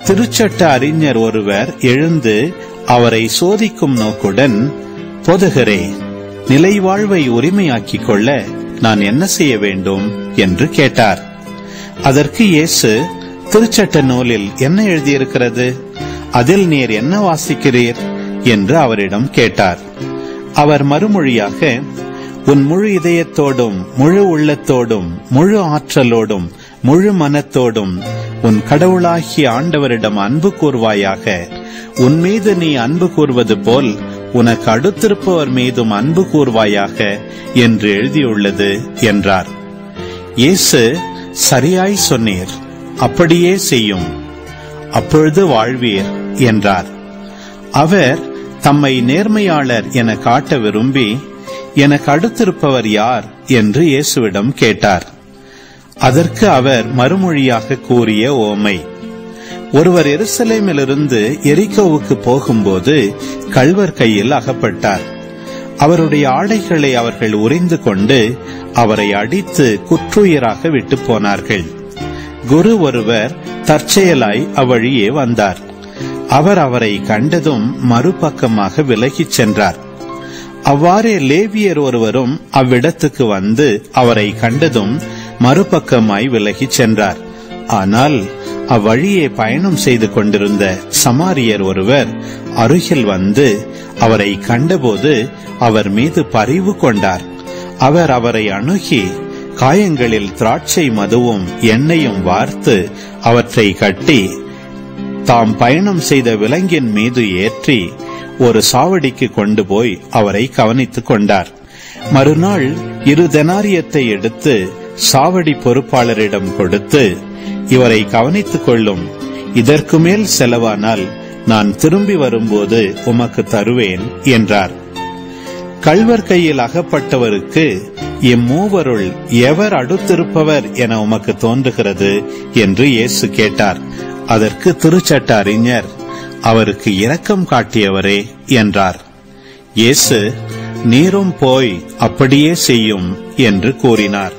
திருச்சட்ட அறிஞர் ஒருவர் எழுந்து அவரை சோதிக்கும் நோக்குடன், போதகரே, நிலை வாழ்வை உரிமையாக்கிக் கொள்ள நான் என்ன செய்ய வேண்டும் என்று கேட்டார். அதற்கு இயேசு, திருச்சட்ட நூலில் என்ன எழுதியிருக்கிறது? அதில் நீர் என்ன வாசிக்கிறீர் என்று அவரிடம் கேட்டார். அவர் மறுமொழியாக, உன் முழு இதயத்தோடும் முழு உள்ளத்தோடும் முழு ஆற்றலோடும் முழு மனத்தோடும் உன் கடவுளாகிய ஆண்டவரிடம் அன்பு கூர்வாயாக. உன் மீது நீ அன்பு கூர்வது போல் உனக்கு அடுத்திருப்பவர் மீதும் அன்பு கூர்வாயாக என்று எழுதியுள்ளது என்றார். இயேசு, சரியாய் சொன்னீர், அப்படியே செய்யும், அப்பொழுது வாழ்வீர் என்றார். அவர் தம்மை நேர்மையாளர் என காட்ட விரும்பி, எனக்கு அடுத்திருப்பவர் யார் என்று இயேசுவிடம் கேட்டார். அதற்கு அவர் மறுமொழியாக கூறிய ஓமை, ஒருவர் எருசலேமிலிருந்து எரிகோவுக்கு போகும்போது கள்வர் கையில் அகப்பட்டார். அவருடைய ஆடைகளை அவர்கள் உரிந்து கொண்டு அவரை அடித்து குற்றுயிராக விட்டு போனார்கள். குரு ஒருவர் தற்செயலாய் அவ்வழியே வந்தார். அவர் அவரை கண்டதும் மறுபக்கமாக விலகிச் சென்றார். அவ்வாறே லேவியர் ஒருவரும் அவ்விடத்துக்கு வந்து அவரை கண்டதும் மறுபக்கமாய் விலகிச் சென்றார். ஆனால் அவ்வழியே பயணம் செய்து கொண்டிருந்த சமாரியர் ஒருவர் அருகில் வந்து அவரை கண்டபோது அவர் மீது பரிவு கொண்டார். அவர் அவரை அணுகி காயங்களில் திராட்சை மதுவும் எண்ணெயும் வார்த்து அவற்றை கட்டி தாம் பயணம் செய்த விலங்கின் மீது ஏற்றி ஒரு சாவடிக்கு கொண்டு போய் அவரை கவனித்துக் கொண்டார். மறுநாள் 2 தெனாரியத்தை எடுத்து சாவடி பொறுப்பாளரிடம் கொடுத்து, இவரை கவனித்துக் கொள்ளும், இதற்கு மேல் செலவானால் நான் திரும்பி வரும்போது உமக்கு தருவேன் என்றார். கள்வர் கையில் அகப்பட்டவருக்கு, இம்மூவருள் எவர் அடுத்திருப்பவர் என உமக்கு தோன்றுகிறது என்று இயேசு கேட்டார். அதற்கு திருச்சட்ட அறிஞர், அவருக்கு இரக்கம் காட்டியவரே என்றார். இயேசு, நீரும் போய் அப்படியே செய்யும் என்று கூறினார்.